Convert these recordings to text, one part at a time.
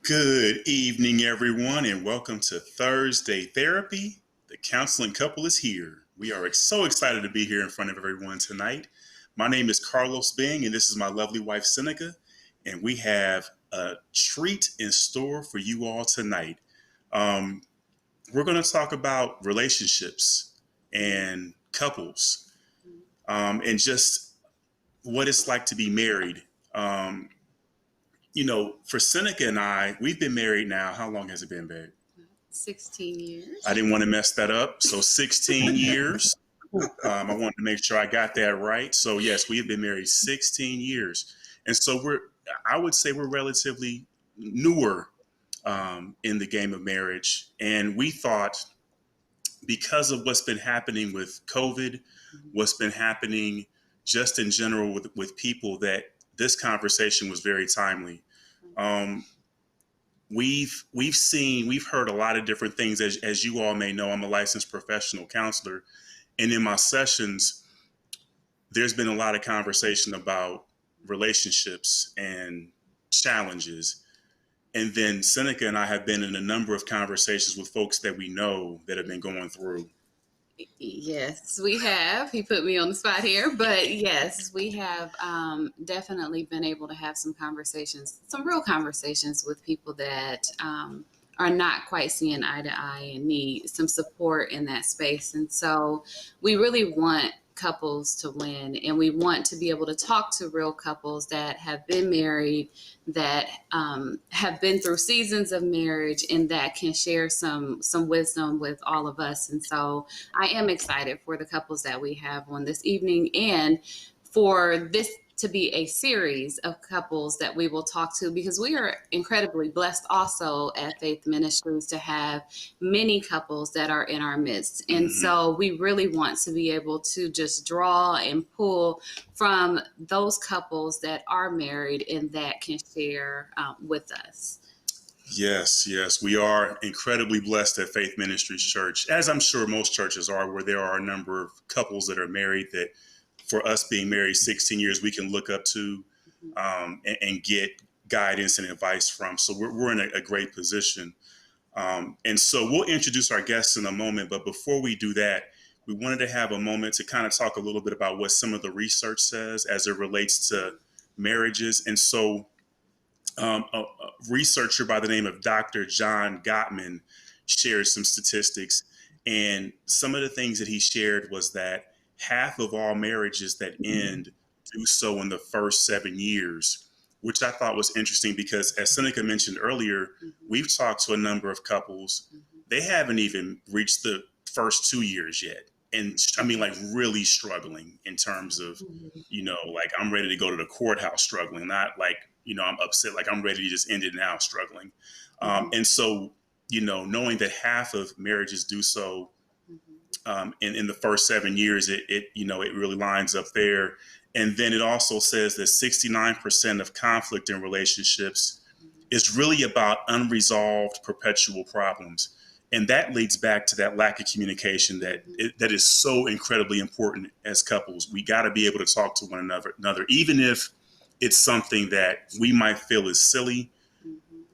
Good evening, everyone, and welcome to Thursday Therapy. The counseling couple is here. We are so excited to be here in front of everyone tonight. My name is Carlos Bing, and this is my lovely wife, Seneca, and we have a treat in store for you all tonight. Um, we're going to talk about relationships and couples and just what it's like to be married. Um, for Seneca and I, we've been married now. How long has it been, babe? 16 years. I didn't want to mess that up. So 16 years. I wanted to make sure I got that right. So yes, we have been married 16 years. And so I would say we're relatively newer in the game of marriage. And we thought because of what's been happening with COVID, what's been happening just in general with people, that this conversation was very timely. Um, we've heard a lot of different things. As you all may know, I'm a licensed professional counselor, and in my sessions, there's been a lot of conversation about relationships and challenges. And then Seneca and I have been in a number of conversations with folks that we know that have been going through. Yes, we have. He put me on the spot here, but yes, we have definitely been able to have some conversations, some real conversations with people that are not quite seeing eye to eye and need some support in that space. And so we really want couples to win, and we want to be able to talk to real couples that have been married, that have been through seasons of marriage, and that can share some wisdom with all of us. And so I am excited for the couples that we have on this evening, and for this to be a series of couples that we will talk to, because we are incredibly blessed also at Faith Ministries to have many couples that are in our midst. And so we really want to be able to just draw and pull from those couples that are married and that can share with us. Yes, we are incredibly blessed at Faith Ministries Church, as I'm sure most churches are, where there are a number of couples that are married that, for us being married 16 years, we can look up to and get guidance and advice from. So we're in a great position. And so we'll introduce our guests in a moment. But before we do that, we wanted to have a moment to kind of talk a little bit about what some of the research says as it relates to marriages. And so a researcher by the name of Dr. John Gottman shared some statistics. And some of the things that he shared was that half of all marriages that end do so in the first 7 years, which I thought was interesting because, as Seneca mentioned earlier, we've talked to a number of couples. They haven't even reached the first 2 years yet. And I mean, like, really struggling in terms of, like, I'm ready to go to the courthouse struggling, not like, I'm upset, like I'm ready to just end it now struggling. And so, knowing that half of marriages do so in the first 7 years, it really lines up there. And then it also says that 69% of conflict in relationships is really about unresolved perpetual problems. And that leads back to that lack of communication that is so incredibly important as couples. We got to be able to talk to one another, even if it's something that we might feel is silly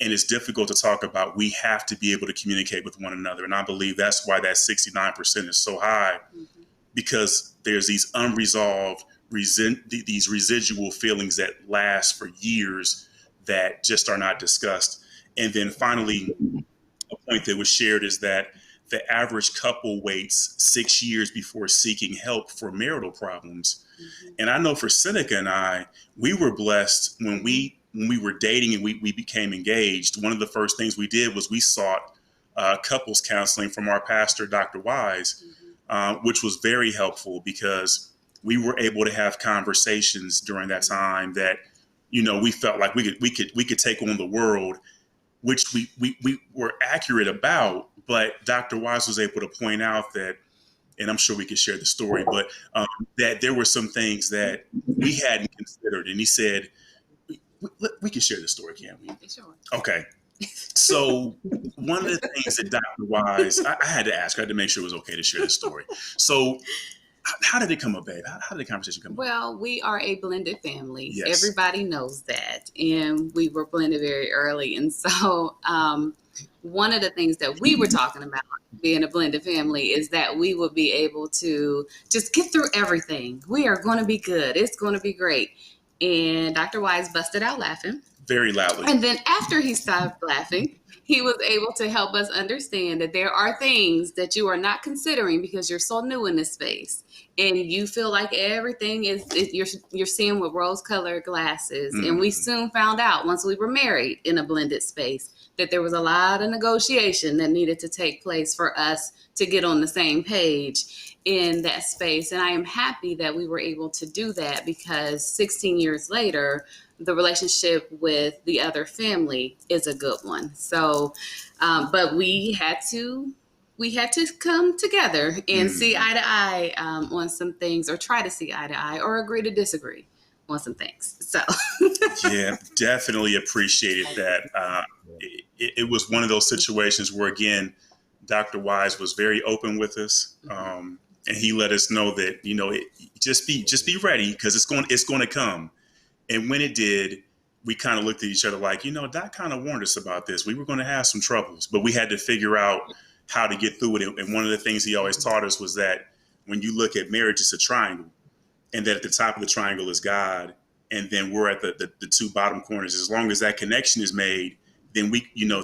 and it's difficult to talk about. We have to be able to communicate with one another. And I believe that's why that 69% is so high, because there's these unresolved, these residual feelings that last for years that just are not discussed. And then finally, a point that was shared is that the average couple waits 6 years before seeking help for marital problems. And I know for Seneca and I, we were blessed when we were dating and we became engaged. One of the first things we did was we sought couples counseling from our pastor, Dr. Wise, which was very helpful because we were able to have conversations during that time that, we felt like we could take on the world, which we were accurate about. But Dr. Wise was able to point out that, and I'm sure we could share the story, but that there were some things that we hadn't considered. And he said, we can share the story, can't we? Sure. Okay. So one of the things that Dr. Wise, I had to ask her, I had to make sure it was okay to share the story. So How did it come up, babe? How did the conversation come up? Well, we are a blended family. Yes. Everybody knows that. And we were blended very early. And so one of the things that we were talking about being a blended family is that we would be able to just get through everything. We are going to be good. It's going to be great. And Dr. Wise busted out laughing. Very loudly. And then after he stopped laughing, he was able to help us understand that there are things that you are not considering because you're so new in this space and you feel like everything is you're seeing with rose-colored glasses. Mm. And we soon found out once we were married in a blended space that there was a lot of negotiation that needed to take place for us to get on the same page in that space. And I am happy that we were able to do that because 16 years later, the relationship with the other family is a good one. So, but we had to come together and see eye to eye on some things, or try to see eye to eye, or agree to disagree on some things. So, yeah, definitely appreciated that. It was one of those situations where, again, Dr. Wise was very open with us, and he let us know that just be ready because it's going to come. And when it did, we kind of looked at each other like, Doc kind of warned us about this. We were going to have some troubles, but we had to figure out how to get through it. And one of the things he always taught us was that when you look at marriage, it's a triangle, and that at the top of the triangle is God, and then we're at the two bottom corners. As long as that connection is made, then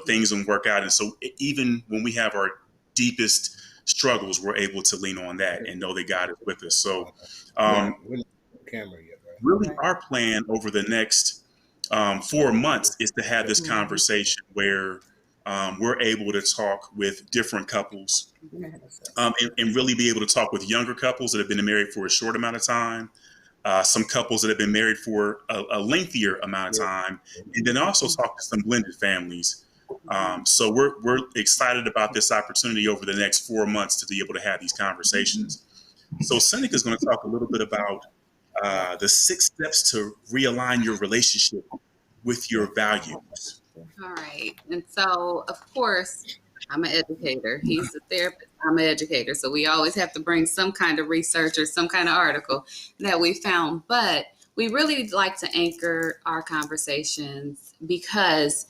things will work out. And so even when we have our deepest struggles, we're able to lean on that and know that God is with us. So, really, our plan over the next 4 months is to have this conversation where we're able to talk with different couples and really be able to talk with younger couples that have been married for a short amount of time, some couples that have been married for a lengthier amount of time, and then also talk to some blended families. So we're excited about this opportunity over the next 4 months to be able to have these conversations. So Seneca is going to talk a little bit about the 6 steps to realign your relationship with your values. all right. And so, of course, I'm an educator. He's a therapist. I'm an educator. So we always have to bring some kind of research or some kind of article that we found. But we really like to anchor our conversations because,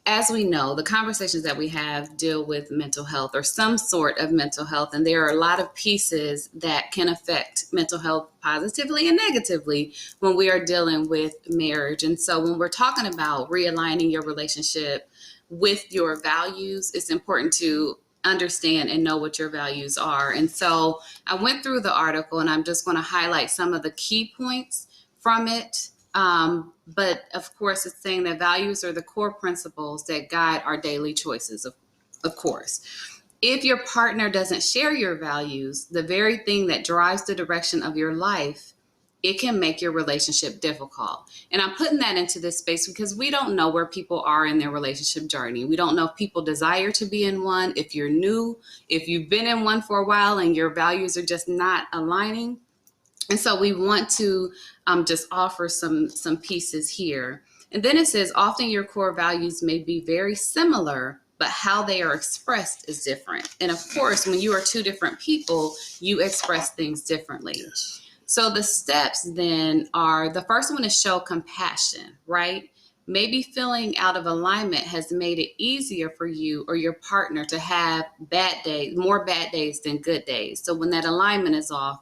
as we know, the conversations that we have deal with mental health or some sort of mental health. And there are a lot of pieces that can affect mental health positively and negatively when we are dealing with marriage. And so when we're talking about realigning your relationship with your values, it's important to understand and know what your values are. And so I went through the article and I'm just going to highlight some of the key points from it. But of course, it's saying that values are the core principles that guide our daily choices, of course. If your partner doesn't share your values, the very thing that drives the direction of your life, it can make your relationship difficult. And I'm putting that into this space because we don't know where people are in their relationship journey. We don't know if people desire to be in one, if you're new, if you've been in one for a while and your values are just not aligning. And so we want to just offer some pieces here. And then it says, often your core values may be very similar, but how they are expressed is different. And of course, when you are two different people, you express things differently. Yes. So the steps then are, the first one is show compassion, right? Maybe feeling out of alignment has made it easier for you or your partner to have bad days, more bad days than good days. So when that alignment is off,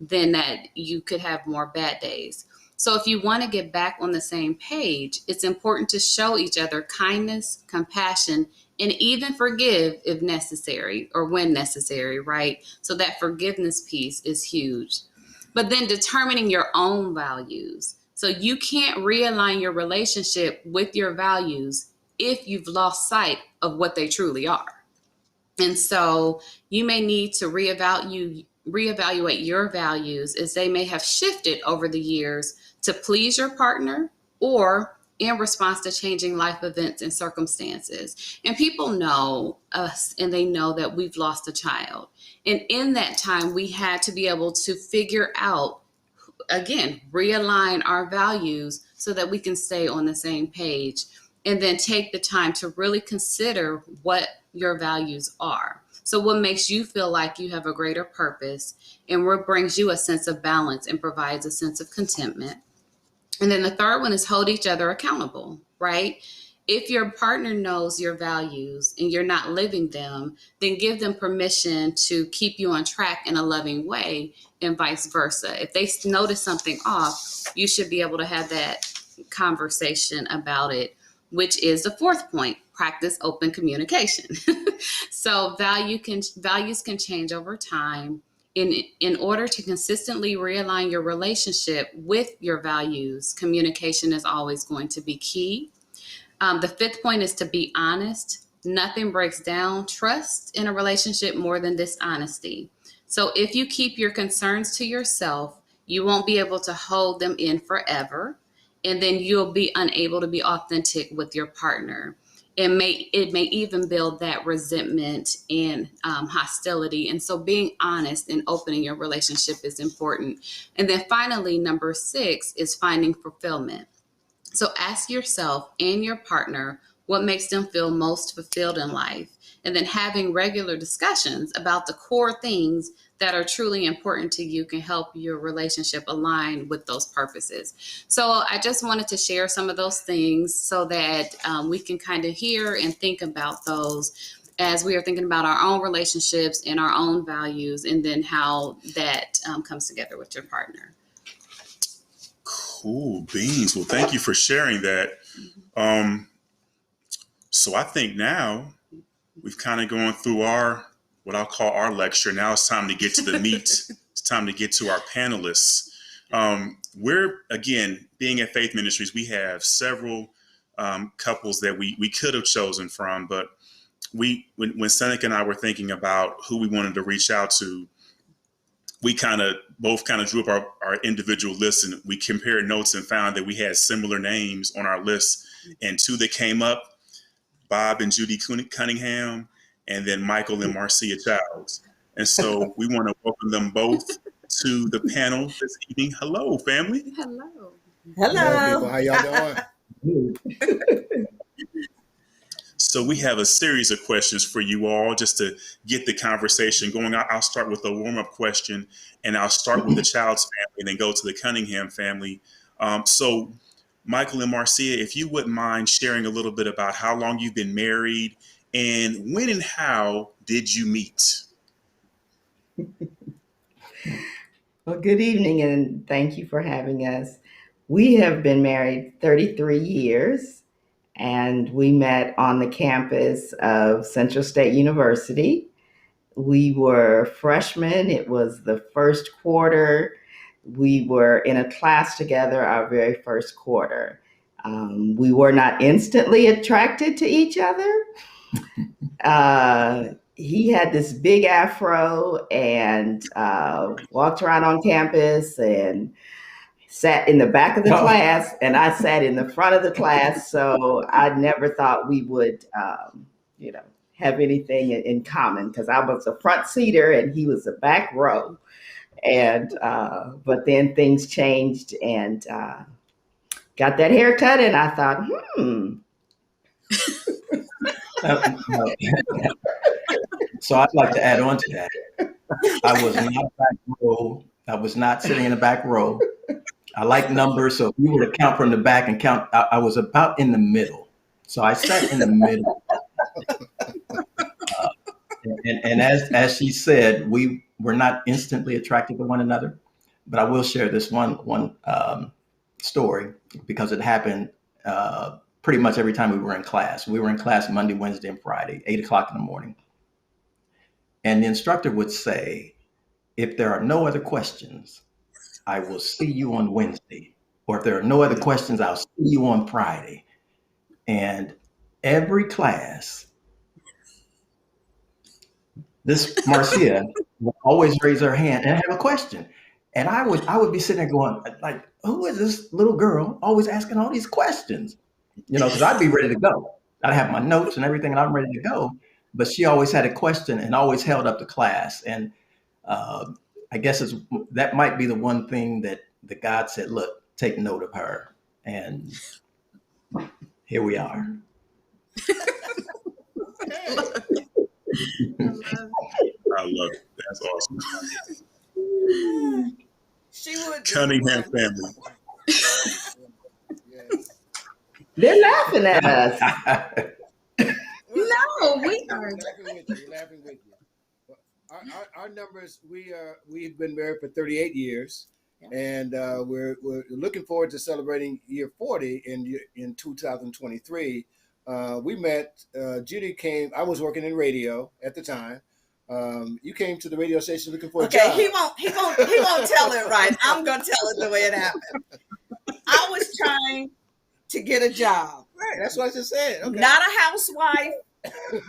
then that you could have more bad days. So if you want to get back on the same page, it's important to show each other kindness, compassion, and even forgive if necessary or when necessary, right? So that forgiveness piece is huge. But then determining your own values. So you can't realign your relationship with your values if you've lost sight of what they truly are. And so you may need to reevaluate your values as they may have shifted over the years to please your partner or in response to changing life events and circumstances. And people know us and they know that we've lost a child. And in that time, we had to be able to figure out, again, realign our values so that we can stay on the same page, and then take the time to really consider what your values are. So what makes you feel like you have a greater purpose, and what brings you a sense of balance and provides a sense of contentment. And then the third one is hold each other accountable, right? If your partner knows your values and you're not living them, then give them permission to keep you on track in a loving way, and vice versa. If they notice something off, you should be able to have that conversation about it, which is the fourth point: practice open communication. So values can change over time. In order to consistently realign your relationship with your values, communication is always going to be key. The fifth point is to be honest. Nothing breaks down trust in a relationship more than dishonesty. So if you keep your concerns to yourself, you won't be able to hold them in forever. And then you'll be unable to be authentic with your partner. It may even build that resentment and hostility. And so being honest and opening your relationship is important. And then finally, number 6 is finding fulfillment. So ask yourself and your partner what makes them feel most fulfilled in life, and then having regular discussions about the core things that are truly important to you can help your relationship align with those purposes. So I just wanted to share some of those things so that we can kind of hear and think about those as we are thinking about our own relationships and our own values, and then how that comes together with your partner. Cool beans. Well, thank you for sharing that. So I think now we've kind of gone through what I'll call our lecture. Now it's time to get to the meat. It's time to get to our panelists. We're, again, being at Faith Ministries, we have several couples that we could have chosen from, but when Seneca and I were thinking about who we wanted to reach out to, we both drew up our individual lists, and we compared notes and found that we had similar names on our list. And two that came up, Bob and Judy Cunningham, and then Michael and Marcia Childs. And so we want to welcome them both to the panel this evening. Hello, family. Hello. Hello, people. How y'all doing? So we have a series of questions for you all just to get the conversation going. I'll start with a warm-up question, and I'll start with the Childs family and then go to the Cunningham family. So Michael and Marcia, if you wouldn't mind sharing a little bit about how long you've been married and when and how did you meet? Well, good evening, and thank you for having us. We have been married 33 years, and we met on the campus of Central State University. We were freshmen. It was the first quarter. We were in a class together our very first quarter. We were not instantly attracted to each other. He had this big afro and walked around on campus and sat in the back of the class, and I sat in the front of the class. So I never thought we would, have anything in common, because I was a front seater and he was a back row. And but then things changed, and got that haircut, and I thought, So I'd like to add on to that. I was not back row. I was not sitting in the back row. I like numbers, so if you were to count from the back and count, I was about in the middle. So I sat in the middle. And as she said, we were not instantly attracted to one another. But I will share this one story, because it happened pretty much every time we were in class. We were in class Monday, Wednesday, and Friday, 8 o'clock in the morning. And the instructor would say, if there are no other questions, I will see you on Wednesday. Or if there are no other questions, I'll see you on Friday. And every class, this Marcia would always raise her hand and have a question. And I would be sitting there going, like, who is this little girl always asking all these questions? Because I'd be ready to go. I'd have my notes and everything, and I'm ready to go. But she always had a question and always held up the class. And I guess that might be the one thing that God said, look, take note of her. And here we are. I love it. That's awesome. She would be Cunningham one. family. Yes. They're laughing at us. No, we We're are. laughing with you. We're laughing with you. But our numbers, we've been married for 38 years, and we're looking forward to celebrating year 40 in 2023. We met. Judy came. I was working in radio at the time. You came to the radio station looking for a job. Okay, he won't tell it right. I'm gonna tell it the way it happened. I was trying to get a job. Right, that's what I just said. Okay. Not a housewife.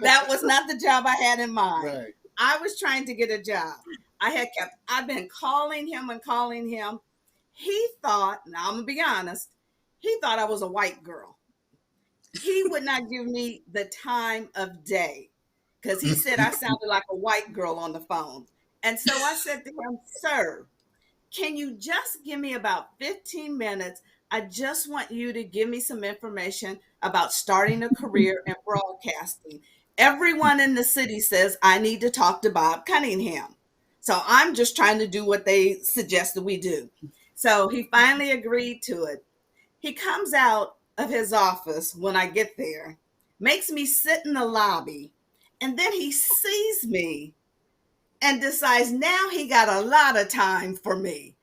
That was not the job I had in mind. Right. I was trying to get a job. I've been calling him and calling him. He thought, now I'm gonna be honest, he thought I was a white girl. He would not give me the time of day because he said I sounded like a white girl on the phone. And so I said to him, sir, can you just give me about 15 minutes? I just want you to give me some information about starting a career in broadcasting. Everyone in the city says I need to talk to Bob Cunningham. So I'm just trying to do what they suggested we do. So he finally agreed to it. He comes out of his office when I get there, makes me sit in the lobby, and then he sees me and decides now he got a lot of time for me.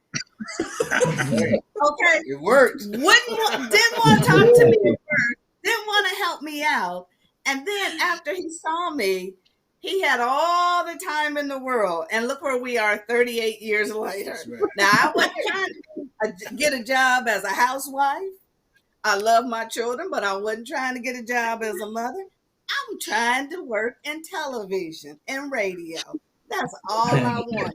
Okay. It worked. Didn't want to talk to me at first, didn't want to help me out. And then after he saw me, he had all the time in the world. And look where we are 38 years later. Right. Now, I wasn't trying to get a job as a housewife. I love my children, but I wasn't trying to get a job as a mother. I'm trying to work in television and radio. That's all I wanted.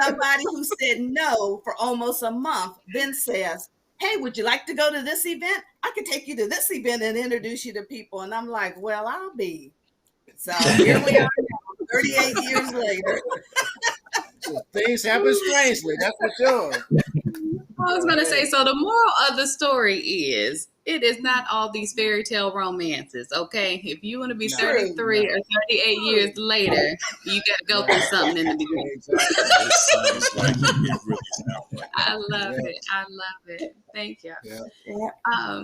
Somebody who said no for almost a month then says, hey, would you like to go to this event? I could take you to this event and introduce you to people. And I'm like, well, I'll be. So here we are now, 38 years later. So things happen strangely, that's for sure. I was going to say, so the moral of the story is it is not all these fairy tale romances, okay? If you want to be 33 or 38 years later, you got to go through something in the beginning. It sounds like it really sounds like. I love it. I love it. Thank you. Yeah.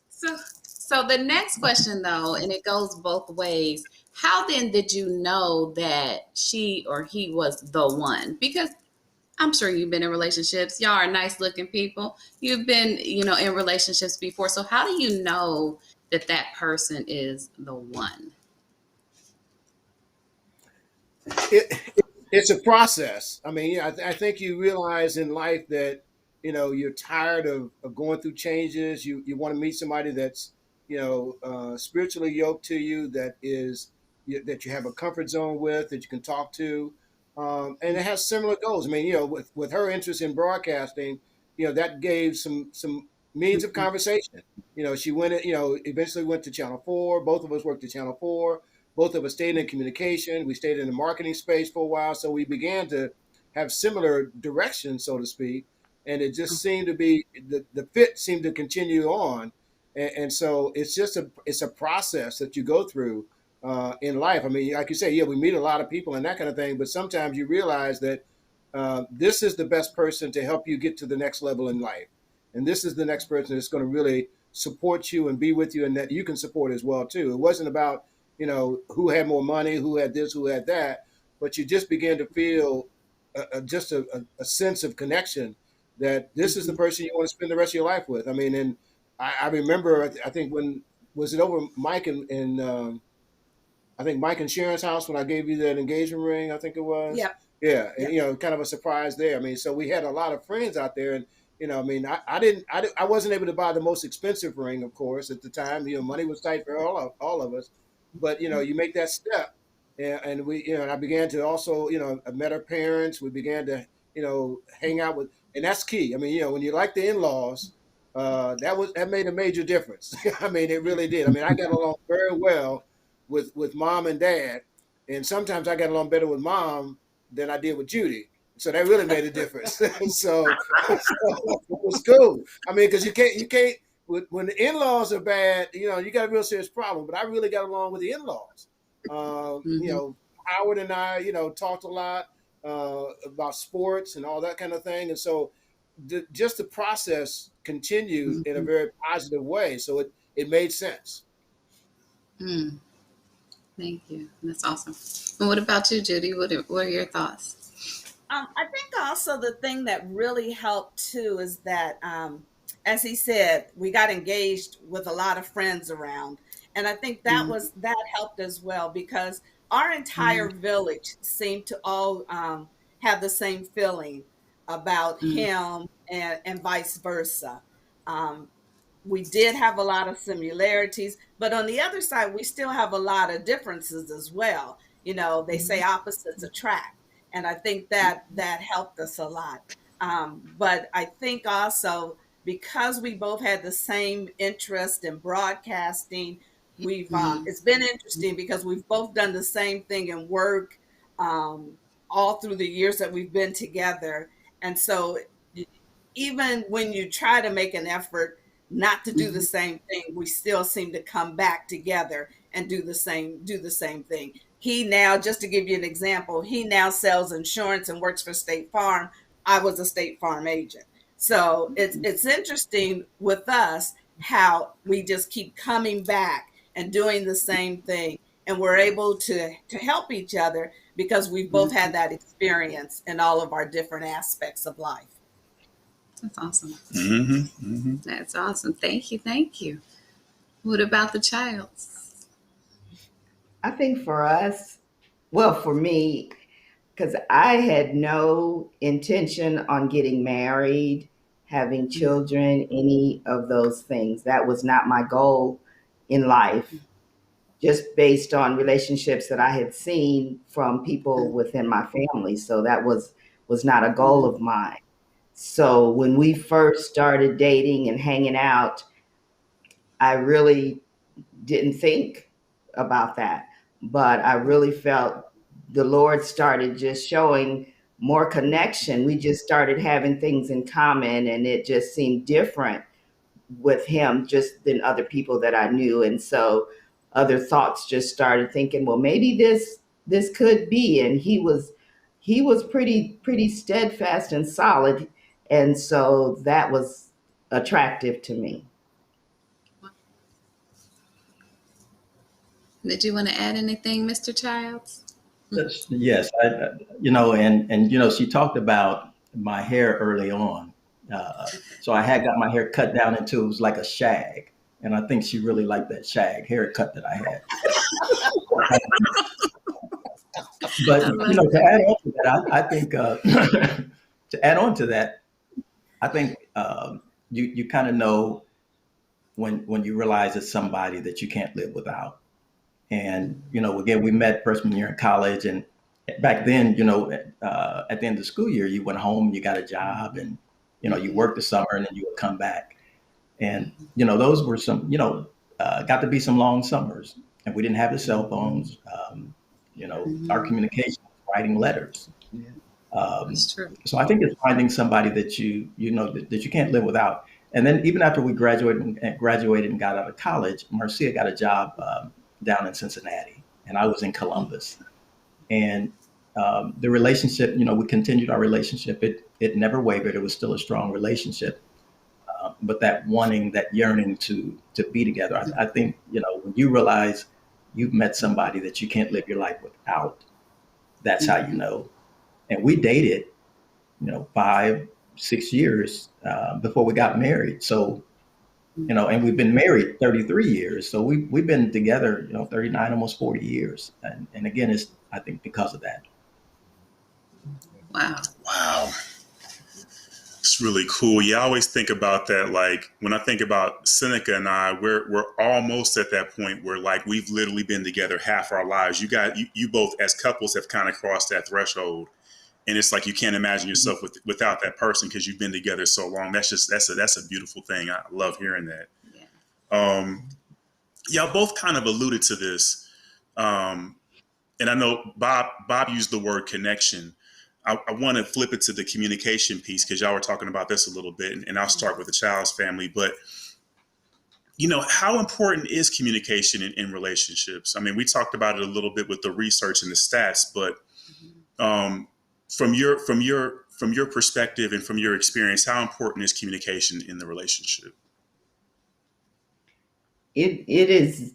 So the next question, though, and it goes both ways. How then did you know that she or he was the one? Because I'm sure you've been in relationships. Y'all are nice looking people. You've been, in relationships before. So how do you know that that person is the one? It's a process. I mean, I think you realize in life that, you're tired of going through changes. You want to meet somebody that's, spiritually yoked to you, that you have a comfort zone with, that you can talk to. And it has similar goals. I mean, with her interest in broadcasting, that gave some means of conversation. She went, eventually went to Channel 4. Both of us worked at Channel 4. Both of us stayed in communication. We stayed in the marketing space for a while. So we began to have similar directions, so to speak. And it just seemed to be, the fit seemed to continue on. And so it's just it's a process that you go through in life. I mean, like you say, yeah, we meet a lot of people and that kind of thing, but sometimes you realize that this is the best person to help you get to the next level in life. And this is the next person that's going to really support you and be with you, and that you can support as well, too. It wasn't about, who had more money, who had this, who had that, but you just began to feel just a sense of connection, that this is the person you want to spend the rest of your life with. I mean, and I remember, I think was it over Mike and I think Mike and Sharon's house when I gave you that engagement ring, I think it was. Yep. Yeah. And, kind of a surprise there. I mean, so we had a lot of friends out there, and, I mean, I wasn't able to buy the most expensive ring, of course, at the time. Money was tight for all of us, but, you make that step, and we, and I began to also, I met her parents. We began to, hang out with, and that's key. I mean, when you like the in-laws, that made a major difference. I mean, it really did. I mean, I got along very well with mom and dad, and sometimes I got along better with mom than I did with Judy. So that really made a difference. so it was cool. I mean, because you can't when the in-laws are bad, you got a real serious problem. But I really got along with the in-laws. Howard and I, talked a lot about sports and all that kind of thing. And so just the process continued in a very positive way. So it made sense. Mm, thank you. That's awesome. And what about you, Judy? What are your thoughts? I think also the thing that really helped too is that, as he said, we got engaged with a lot of friends around, and I think that helped as well because our entire village seemed to all have the same feeling about him, and vice versa. Um, we did have a lot of similarities, but on the other side, we still have a lot of differences as well. They say opposites attract, and I think that helped us a lot. But I think also because we both had the same interest in broadcasting, we've it's been interesting because we've both done the same thing in work, all through the years that we've been together, and so even when you try to make an effort not to do the same thing, we still seem to come back together and do the same thing. He now, just to give you an example, he now sells insurance and works for State Farm. I was a State Farm agent. So it's interesting with us how we just keep coming back and doing the same thing. And we're able to help each other because we've both had that experience in all of our different aspects of life. That's awesome. Mm-hmm. Mm-hmm. That's awesome. Thank you. Thank you. What about the childs? I think for us, well, for me, because I had no intention on getting married, having children, any of those things. That was not my goal in life, just based on relationships that I had seen from people within my family. So that was not a goal of mine. So when we first started dating and hanging out, I really didn't think about that. But I really felt the Lord started just showing more connection. We just started having things in common, and it just seemed different with him just than other people that I knew. And so other thoughts just started thinking, well, maybe this could be. And he was pretty steadfast and solid. And so that was attractive to me. Did you want to add anything, Mr. Childs? Yes, and she talked about my hair early on. So I had got my hair cut down into, it was like a shag. And I think she really liked that shag haircut that I had. But, to add on to that, I think, to add on to that, I think you kind of know when you realize it's somebody that you can't live without. And, again, we met freshman year in college. And back then, at the end of the school year, you went home, you got a job, and, you worked the summer and then you would come back. And, those were some, got to be some long summers. And we didn't have the cell phones. Our communication was writing letters. That's true. So I think it's finding somebody that that you can't live without. And then even after we graduated and got out of college, Marcia got a job down in Cincinnati, and I was in Columbus. And the relationship, we continued our relationship. It never wavered. It was still a strong relationship. But that wanting, that yearning to be together, I think, when you realize you've met somebody that you can't live your life without, that's how you know. And we dated, 5-6 years before we got married. So, and we've been married 33 years. So we've been together, 39, almost 40 years. And again, it's, I think, because of that. Wow. It's really cool. Yeah, I always think about that. Like when I think about Seneca and I, we're almost at that point where like we've literally been together half our lives. You both as couples have kind of crossed that threshold, and it's like you can't imagine yourself without that person because you've been together so long. That's a beautiful thing. I love hearing that. Yeah. Y'all both kind of alluded to this, and I know Bob used the word connection. I want to flip it to the communication piece because y'all were talking about this a little bit, and I'll start with the Childs family. But how important is communication in relationships? I mean, we talked about it a little bit with the research and the stats, but from your perspective and from your experience, how important is communication in the relationship? It is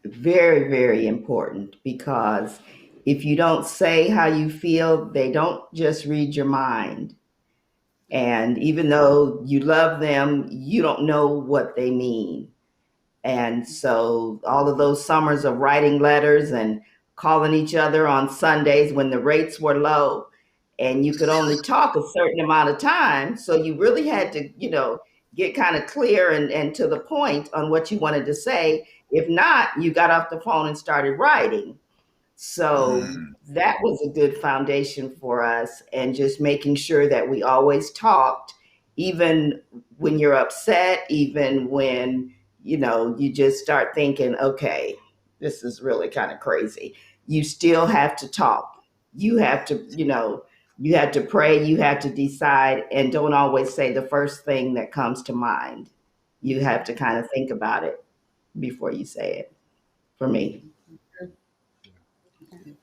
very, very important, because if you don't say how you feel, they don't just read your mind. And even though you love them, you don't know what they mean. And so all of those summers of writing letters and calling each other on Sundays when the rates were low and you could only talk a certain amount of time. So you really had to, get kind of clear and to the point on what you wanted to say. If not, you got off the phone and started writing. So Mm, that was a good foundation for us, and just making sure that we always talked, even when you're upset, even when, you just start thinking, okay, this is really kind of crazy. You still have to talk. You have to, you have to pray, you have to decide, and don't always say the first thing that comes to mind. You have to kind of think about it before you say it, for me.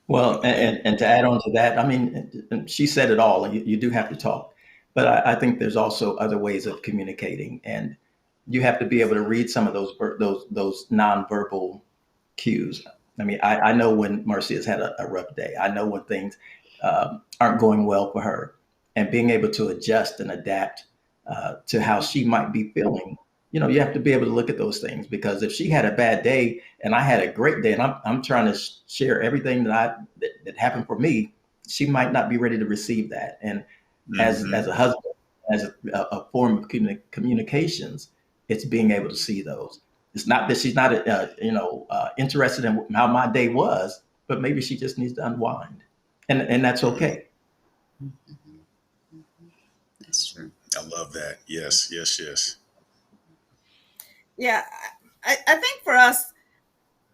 Well, and to add on to that, I mean, she said it all. You do have to talk, but I think there's also other ways of communicating, and you have to be able to read some of those nonverbal cues. I mean, I know when Marcy has had a rough day. I know when things aren't going well for her, and being able to adjust and adapt to how she might be feeling. You have to be able to look at those things, because if she had a bad day and I had a great day, and I'm trying to share everything that happened for me, she might not be ready to receive that. And as mhm. a husband, as a form of communications, it's being able to see those. It's not that she's not interested in how my day was, but maybe she just needs to unwind, and that's okay. That's true. I love that. Yes, yes, yes. Yeah, I think for us,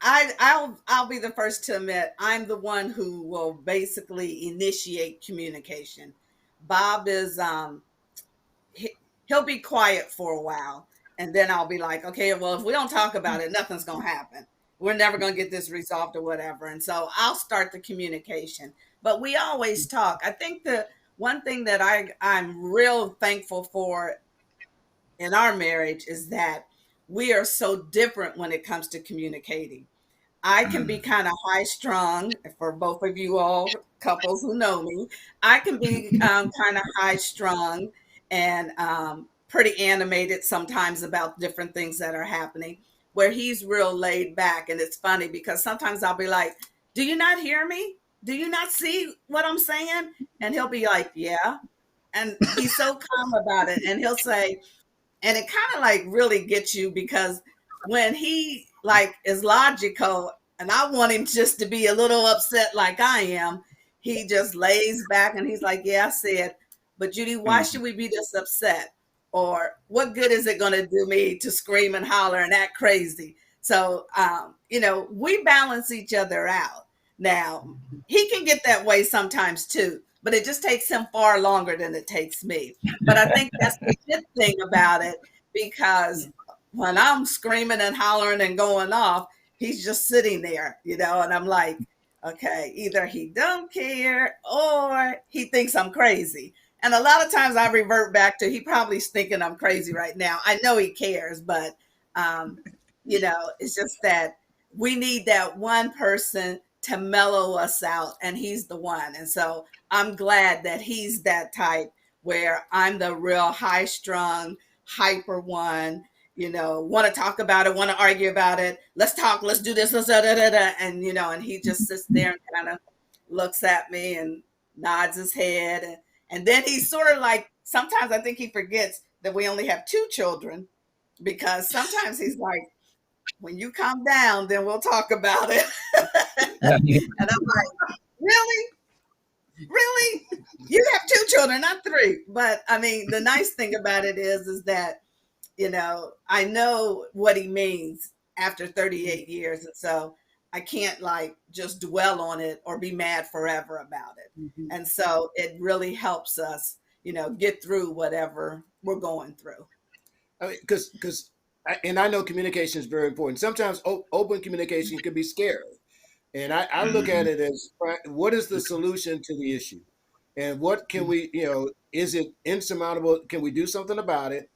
I'll be the first to admit I'm the one who will basically initiate communication. Bob is he, he'll be quiet for a while, and then I'll be like, okay, well, if we don't talk about it, nothing's gonna happen. We're never gonna get this resolved or whatever. And so I'll start the communication. But we always talk. I think the one thing that I'm real thankful for in our marriage is that we are so different when it comes to communicating. I can be Mm, kind of high strung for both of you all couples who know me. I can be kind of high strung and pretty animated sometimes about different things that are happening, where he's real laid back. And it's funny because sometimes I'll be like, do you not hear me? Do you not see what I'm saying? And he'll be like, yeah. And he's so calm about it. And he'll say, and it kind of like really gets you because when he like is logical and I want him just to be a little upset like I am, he just lays back and he's like, yeah, I said, but Judy, why should mm, we be this upset? Or what good is it going to do me to scream and holler and act crazy? So we balance each other out. Now he can get that way sometimes too, but it just takes him far longer than it takes me. But I think that's the good thing about it, because when I'm screaming and hollering and going off, he's just sitting there, and I'm like, okay, either he don't care or he thinks I'm crazy. And a lot of times I revert back to he probably's thinking I'm crazy right now. I know he cares, but um, it's just that we need that one person to mellow us out, and he's the one. And so I'm glad that he's that type where I'm the real high strung, hyper one, want to talk about it, want to argue about it. Let's talk, let's do this, let's da, da, da, da. And he just sits there and kind of looks at me and nods his head. And then he's sort of like, sometimes I think he forgets that we only have two children, because sometimes he's like, when you calm down, then we'll talk about it. And I'm like, really? Really? You have two children, not three. But I mean, the nice thing about it is that, I know what he means after 38 years. And so I can't like just dwell on it or be mad forever about it. Mhm. And so it really helps us, get through whatever we're going through. I mean, because and I know communication is very important. Sometimes open communication can be scary. And I look at Mhm. it as what is the solution to the issue? And what can we, is it insurmountable? Can we do something about it?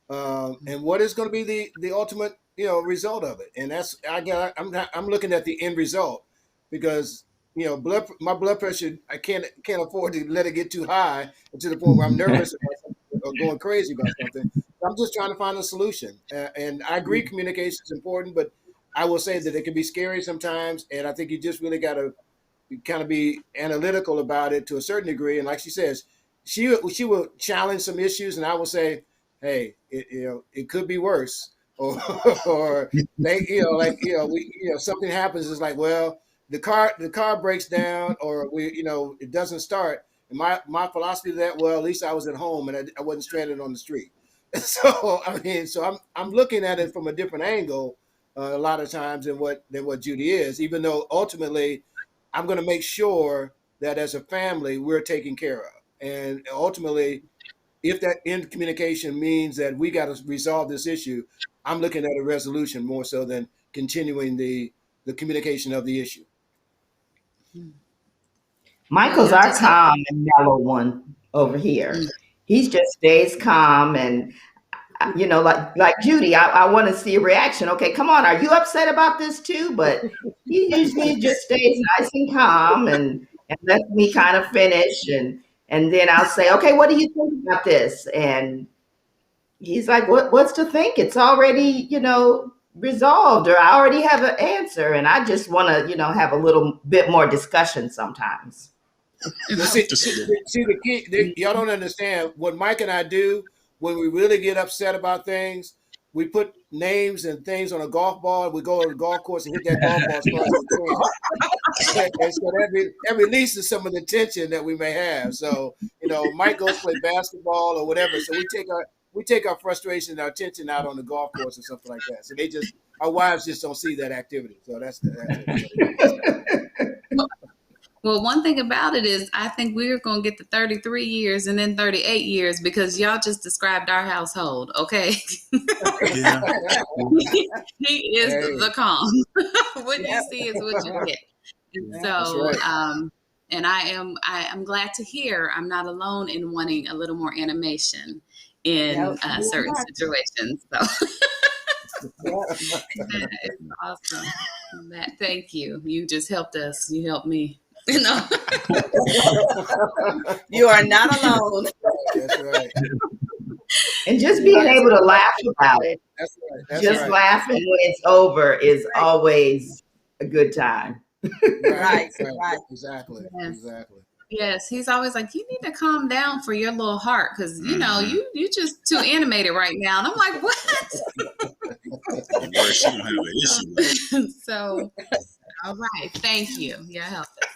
And what is going to be the ultimate, result of it? And that's I'm looking at the end result because my blood pressure, I can't afford to let it get too high to the point where I'm nervous about something or going crazy about something. I'm just trying to find a solution. And I agree, communication is important, but I will say that it can be scary sometimes, and I think you just really got to kind of be analytical about it to a certain degree. And like she says, she will challenge some issues, and I will say, hey, it could be worse, or or they, something happens. It's like, well, the car breaks down, or it doesn't start. And my philosophy to that, well, at least I was at home and I wasn't stranded on the street. So I mean, I'm looking at it from a different angle a lot of times than what Judy is, even though ultimately I'm going to make sure that as a family we're taken care of. And ultimately, if that end communication means that we got to resolve this issue, I'm looking at a resolution more so than continuing the communication of the issue. Well, Michael's y'all our just help. calm and mellow one over here. He just stays calm and like Judy, I want to see a reaction. Okay, come on, are you upset about this too? But he usually just stays nice and calm and lets me kind of finish and then I'll say, okay, what do you think about this? And he's like, what's to think? It's already, resolved, or I already have an answer. And I just want to, have a little bit more discussion sometimes. Well, see the key. Y'all don't understand what Mike and I do when we really get upset about things. We put names and things on a golf ball. We go to the golf course and hit that golf ball as far as we can. And so that releases some of the tension that we may have. So Mike goes play basketball or whatever. So we take our frustration and our tension out on the golf course or something like that. So our wives just don't see that activity. So that's Well, one thing about it is I think we're going to get the 33 years and then 38 years because y'all just described our household, okay? Yeah. He is Hey. the calm. What you see is what you get. And That's so, right. and I'm glad to hear I'm not alone in wanting a little more animation in Yep. certain situations. So Yep. that is awesome. Thank you. You just helped us. You helped me. You are not alone. That's right. And just being able to laugh about it, That's right. That's just right. laughing when it's over is Right. always a good time. Right. Exactly. Yes. Exactly. Yes, he's always like, you need to calm down for your little heart because Mhm. you just too animated right now. And I'm like, what? Don't worry, she don't have an issue with it. So, all right, thank you. Yeah, help us.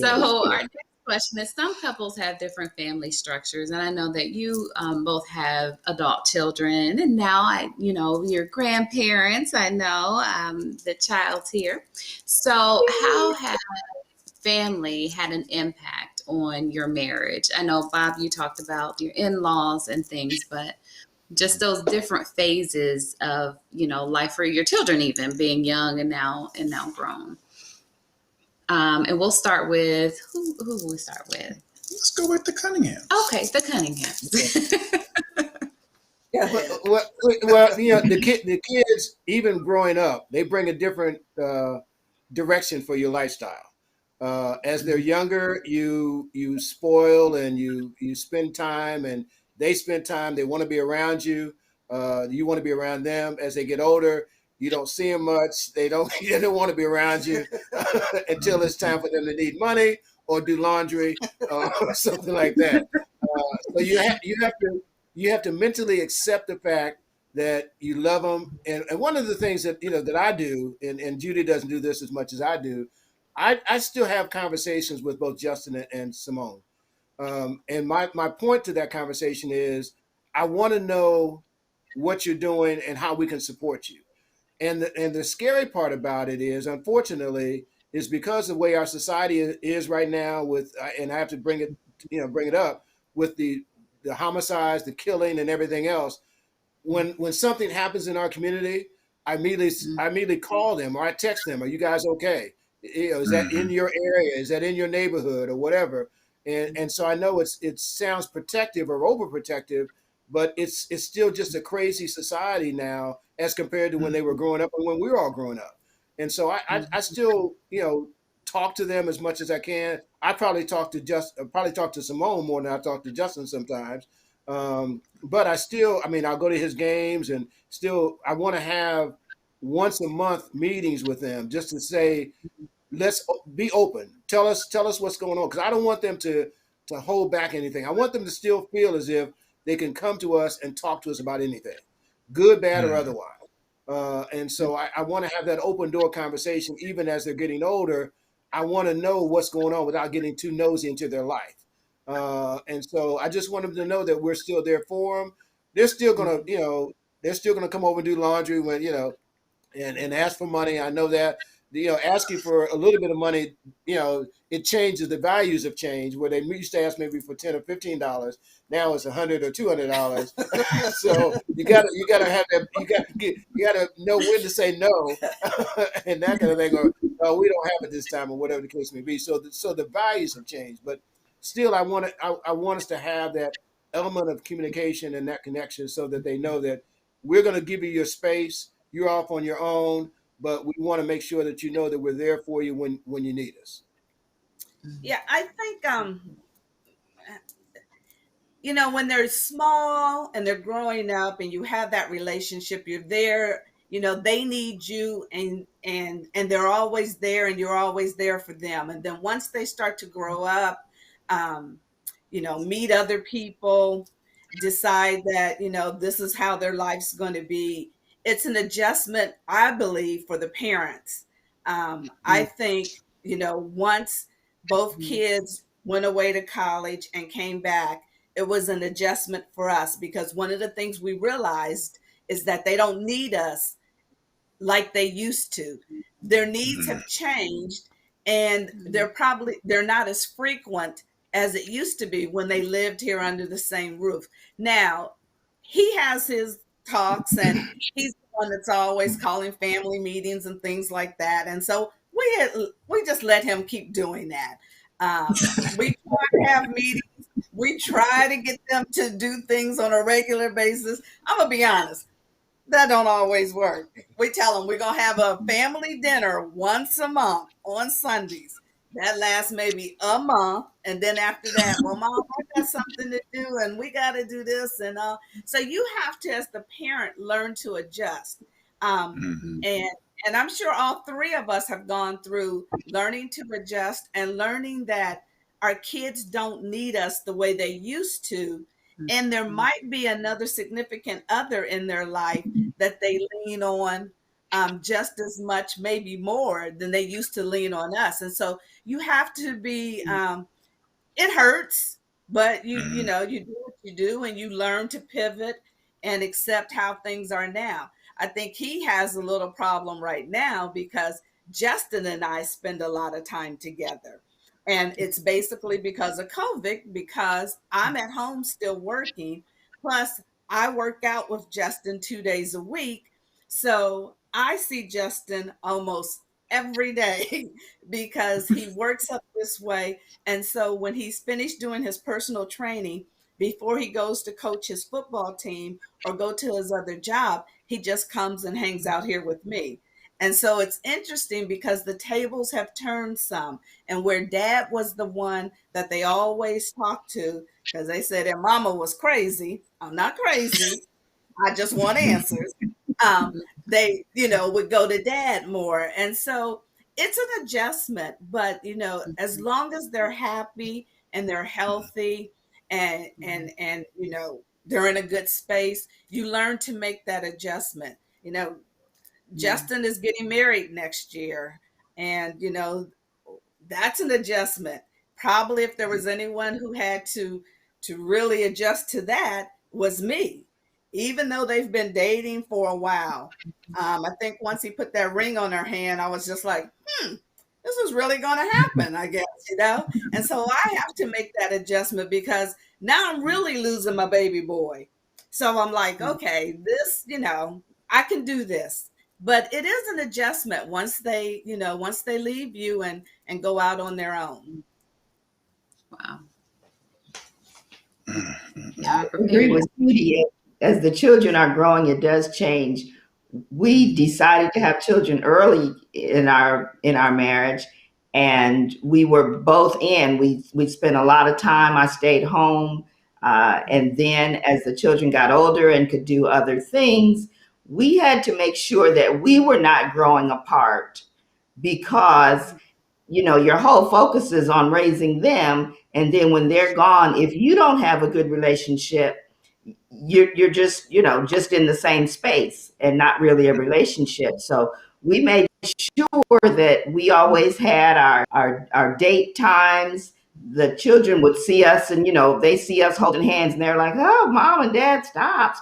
So, our next question is: some couples have different family structures, and I know that you both have adult children, and now you're grandparents. I know the child's here. So, how has family had an impact on your marriage? I know, Bob, you talked about your in-laws and things, but just those different phases of life for your children, even being young and now grown. And we'll start with who will we start with? Let's go with the Cunninghams. Okay, the Cunninghams. Well, the kids, even growing up, they bring a different direction for your lifestyle. As they're younger, you spoil and you spend time, and they spend time. They want to be around you. You want to be around them. As they get older, you don't see them much. They don't they don't want to be around you until it's time for them to need money or do laundry or something like that. So you have to mentally accept the fact that you love them. And one of the things that I do, and Judy doesn't do this as much as I do, I still have conversations with both Justin and Simone. And my point to that conversation is I want to know what you're doing and how we can support you. And the scary part about it is, unfortunately, is because of the way our society is right now with, and I have to bring it up with the homicides, the killing, and everything else. when something happens in our community, I immediately call them or I text them. Are you guys okay? Is that in your area? Is that in your neighborhood or whatever? And so I know it sounds protective or overprotective, but it's still just a crazy society now as compared to when they were growing up and when we were all growing up. And so I still talk to them as much as I can. I probably probably talk to Simone more than I talk to Justin sometimes. But I'll go to his games and still I want to have once a month meetings with them just to say, let's be open. Tell us what's going on. Cause I don't want them to hold back anything. I want them to still feel as if they can come to us and talk to us about anything, good, bad, or otherwise. And so I want to have that open door conversation, even as they're getting older. I want to know what's going on without getting too nosy into their life. And so I just want them to know that we're still there for them. They're still gonna come over and do laundry when, and ask for money. I know that, asking for a little bit of money, it changes. The values have changed where they used to ask maybe for $10 or $15. Now it's $100 or $200. So you gotta have that. You gotta know when to say no and that kind of thing. Or oh, we don't have it this time, or whatever the case may be. So the values have changed, but still, I want us to have that element of communication and that connection, so that they know that we're going to give you your space. You're off on your own, but we want to make sure that you know that we're there for you when you need us. Yeah, I think when they're small and they're growing up and you have that relationship, you're there, they need you, and they're always there and you're always there for them. And then once they start to grow up, meet other people, decide that, this is how their life's going to be. It's an adjustment, I believe, for the parents. I think, once both kids went away to college and came back, it was an adjustment for us, because one of the things we realized is that they don't need us like they used to. Their needs have changed, and they're not as frequent as it used to be when they lived here under the same roof. Now, he has his talks, and he's the one that's always calling family meetings and things like that. And so we just let him keep doing that. We try to have meetings. We try to get them to do things on a regular basis. I'm gonna be honest, that don't always work. We tell them we're gonna have a family dinner once a month on Sundays. That lasts maybe a month, and then after that, well, Mom, I got something to do, and we got to do this, and so you have to, as the parent, learn to adjust. And I'm sure all three of us have gone through learning to adjust and learning that our kids don't need us the way they used to, and there might be another significant other in their life that they lean on just as much, maybe more than they used to lean on us. And so you have to be, it hurts, but you do what you do, and you learn to pivot and accept how things are now. I think he has a little problem right now because Justin and I spend a lot of time together. And it's basically because of COVID, because I'm at home still working. Plus, I work out with Justin 2 days a week. So I see Justin almost every day because he works up this way. And so when he's finished doing his personal training, before he goes to coach his football team or go to his other job, he just comes and hangs out here with me. And so it's interesting because the tables have turned some, and where Dad was the one that they always talked to, because they said their mama was crazy. I'm not crazy. I just want answers. They, would go to Dad more. And so it's an adjustment, but, as long as they're happy and they're healthy and they're in a good space, you learn to make that adjustment. Justin is getting married next year, and that's an adjustment. Probably if there was anyone who had to really adjust to that, was me. Even though they've been dating for a while, I think once he put that ring on her hand, I was just like, this is really going to happen, I guess, And so I have to make that adjustment because now I'm really losing my baby boy. So I'm like, okay, this, I can do this. But it is an adjustment once they, once they leave you and go out on their own. Wow. I agree with Judy. As the children are growing, it does change. We decided to have children early in our marriage, and we were both in. We spent a lot of time. I stayed home, and then as the children got older and could do other things, we had to make sure that we were not growing apart, because your whole focus is on raising them, and then when they're gone, if you don't have a good relationship, you're just just in the same space and not really a relationship. So we made sure that we always had our date times. The children would see us, and they see us holding hands, and they're like, "Oh, mom and dad, stop."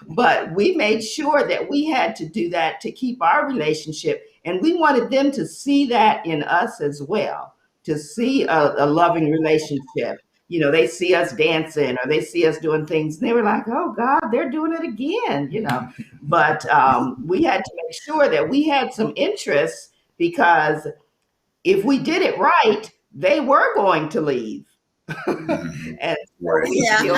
But we made sure that we had to do that to keep our relationship, and we wanted them to see that in us as well, to see a loving relationship. They see us dancing, or they see us doing things, and they were like, "Oh God, they're doing it again." But we had to make sure that we had some interests, because if we did it right, they were going to leave. And so we still,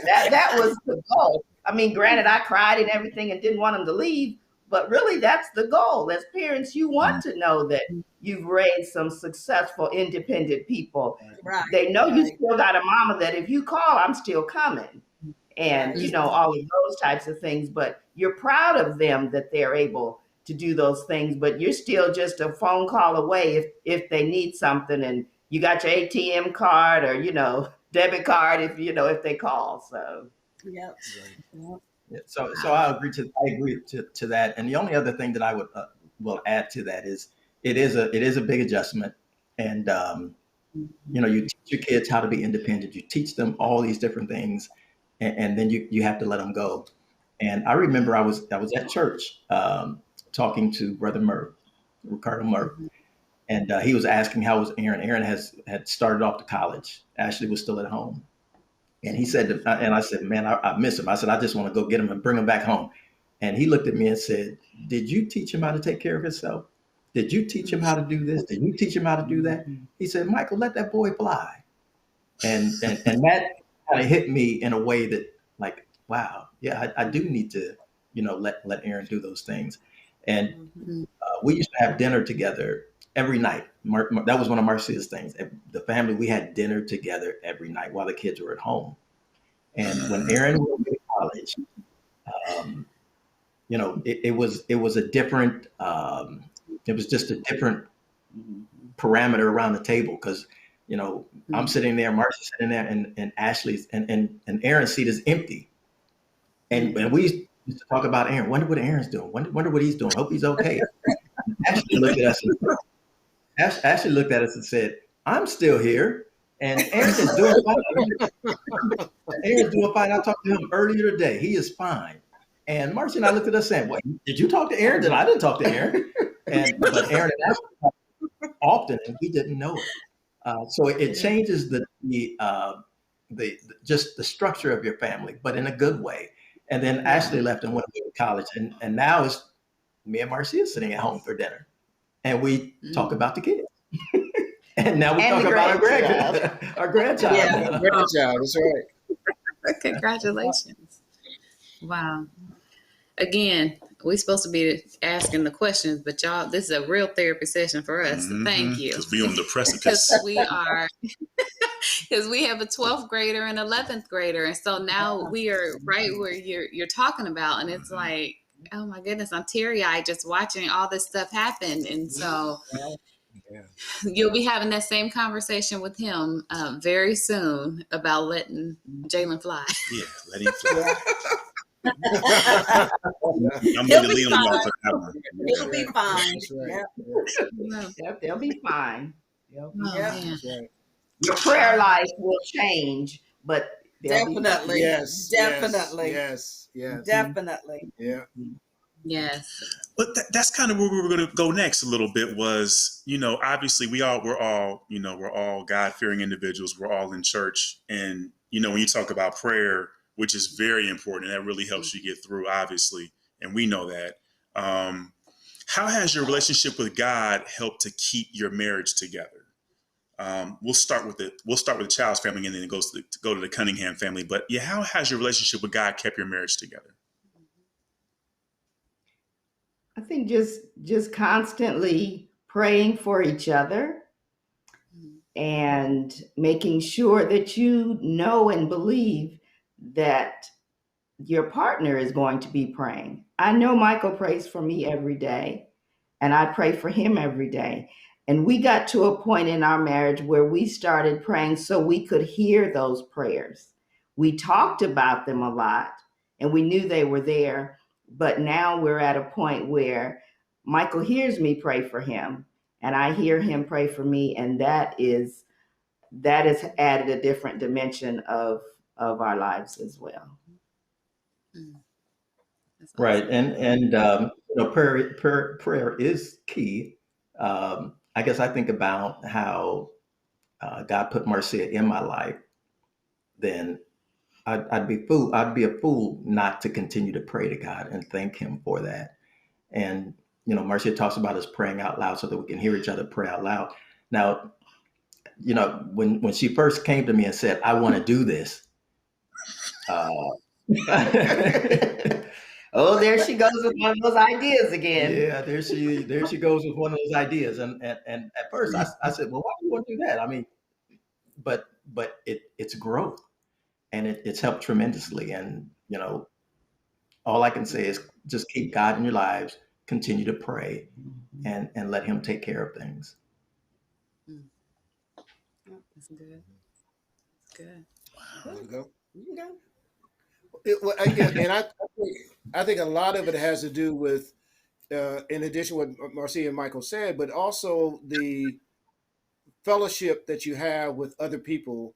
that was the goal. I mean, granted, I cried and everything and didn't want them to leave, but really that's the goal. As parents, you want to know that you've raised some successful, independent people. Right. They know you still got a mama that if you call, I'm still coming. And, all of those types of things. But you're proud of them that they're able to do those things, but you're still just a phone call away if they need something, and you got your ATM card or, debit card if they call. So. Yep. Yeah, so I agree to that. And the only other thing that I would will add to that is it is a big adjustment, and you teach your kids how to be independent. You teach them all these different things, and then you have to let them go. And I remember I was at church talking to Brother Ricardo Murph, and he was asking how was Aaron. Aaron had started off to college. Ashley was still at home. And he said, and I said, man, I miss him. I said, I just want to go get him and bring him back home. And he looked at me and said, did you teach him how to take care of himself? Did you teach him how to do this? Did you teach him how to do that? He said, Michael, let that boy fly. And that kind of hit me in a way that, like, wow, yeah, I do need to, let Aaron do those things. And we used to have dinner together every night. That was one of Marcia's things. The family, we had dinner together every night while the kids were at home. And when Aaron went to college, it was a different. It was just a different parameter around the table, because I'm sitting there, Marcia's sitting there, and Ashley's and Aaron's seat is empty. And we used to talk about Aaron. Wonder what Aaron's doing. Wonder what he's doing. Hope he's okay. Ashley looked at us and said, I'm still here, and Aaron is doing fine. Aaron's doing fine. I talked to him earlier today. He is fine. And Marcia and I looked at us saying, wait, did you talk to Aaron? I didn't talk to Aaron. But Aaron and Ashley talked often, and we didn't know it. So it changes the just the structure of your family, but in a good way. And then Ashley left and went to college, and now it's me and Marcia sitting at home for dinner, and we talk about the kids. And now we talk about our grandchild. Yeah, grandchild. That's right. Congratulations! Wow. Again, we're supposed to be asking the questions, but y'all, this is a real therapy session for us. So thank you. Because we're on the precipice. Because we are. Because we have a 12th grader and 11th grader, and so now we are right where you're talking about, and it's like, oh my goodness, I'm teary-eyed just watching all this stuff happen. And so you'll be having that same conversation with him very soon about letting Jalen fly. Yeah, let him fly. I'm He'll going to be leave him fine. off for that one. It'll be fine. That's right. Yep. Yep, they'll be fine. Oh, Yeah. man. That's right. Your prayer life will change, but they'll be fine. Definitely. Yes. Definitely. Yes. Yes. Definitely. Yeah. Yes. But that's kind of where we were going to go next a little bit was, obviously we're all God-fearing individuals. We're all in church. And, when you talk about prayer, which is very important, that really helps you get through, obviously. And we know that. How has your relationship with God helped to keep your marriage together? We'll start with the Child's family, and then it goes to go to the Cunningham family. But yeah, how has your relationship with God kept your marriage together? I think just constantly praying for each other and making sure that you know and believe that your partner is going to be praying. I know Michael prays for me every day, and I pray for him every day. And we got to a point in our marriage where we started praying so we could hear those prayers. We talked about them a lot and we knew they were there, but now we're at a point where Michael hears me pray for him and I hear him pray for me, and that has added a different dimension of our lives as well. That's awesome. Right. And prayer is key. I guess I think about how God put Marcia in my life. Then I'd be a fool not to continue to pray to God and thank Him for that. And Marcia talks about us praying out loud so that we can hear each other pray out loud. Now, when she first came to me and said, "I want to do this," Oh, there she goes with one of those ideas again. yeah, there she goes with one of those ideas. And at first I said, "Well, why do you want to do that?" I mean, but it's growth, and it's helped tremendously. And all I can say is just keep God in your lives, continue to pray, and let Him take care of things. That's good. That's good. There you go. And I think a lot of it has to do with, in addition to what Marcia and Michael said, but also the fellowship that you have with other people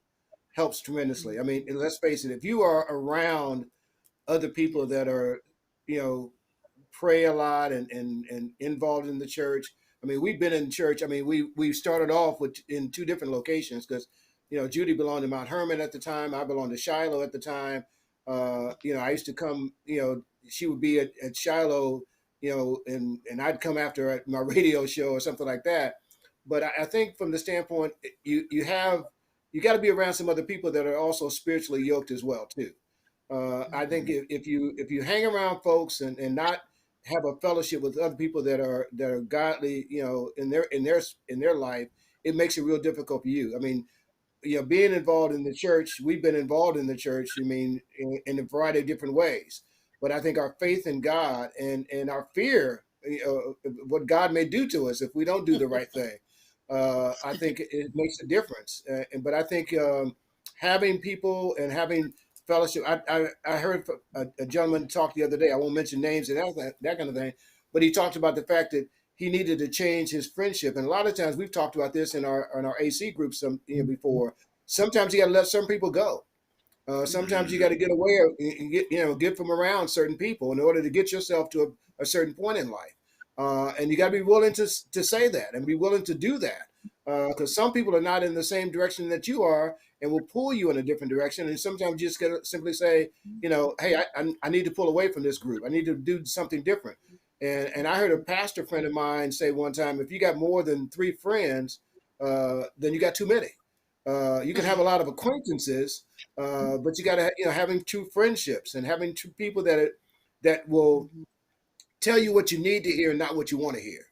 helps tremendously. I mean, let's face it, if you are around other people that are, pray a lot and involved in the church. I mean, we've been in church. I mean, we started off in two different locations because, Judy belonged to Mount Hermon at the time. I belonged to Shiloh at the time. I used to come, she would be at Shiloh, and I'd come after her at my radio show or something like that. But I think from the standpoint, you got to be around some other people that are also spiritually yoked as well too. I think if you hang around folks and not have a fellowship with other people that are godly, in their life, it makes it real difficult for you. I mean, being involved in the church, we've been involved in the church. I mean, in a variety of different ways. But I think our faith in God and our fear, what God may do to us if we don't do the right thing, I think it makes a difference. But I think having people and having fellowship. I heard a gentleman talk the other day. I won't mention names and that kind of thing, but he talked about the fact that he needed to change his friendship. And a lot of times we've talked about this in our AC groups before. Sometimes you got to let some people go. Sometimes you got to get away and get from around certain people in order to get yourself to a certain point in life. And you got to be willing to say that and be willing to do that. Because some people are not in the same direction that you are and will pull you in a different direction. And sometimes you just got to simply say, hey, I need to pull away from this group. I need to do something different. And I heard a pastor friend of mine say one time, if you got more than 3 friends, then you got too many. You can have a lot of acquaintances, but you got to, having true friendships and having true people that will tell you what you need to hear and not what you want to hear.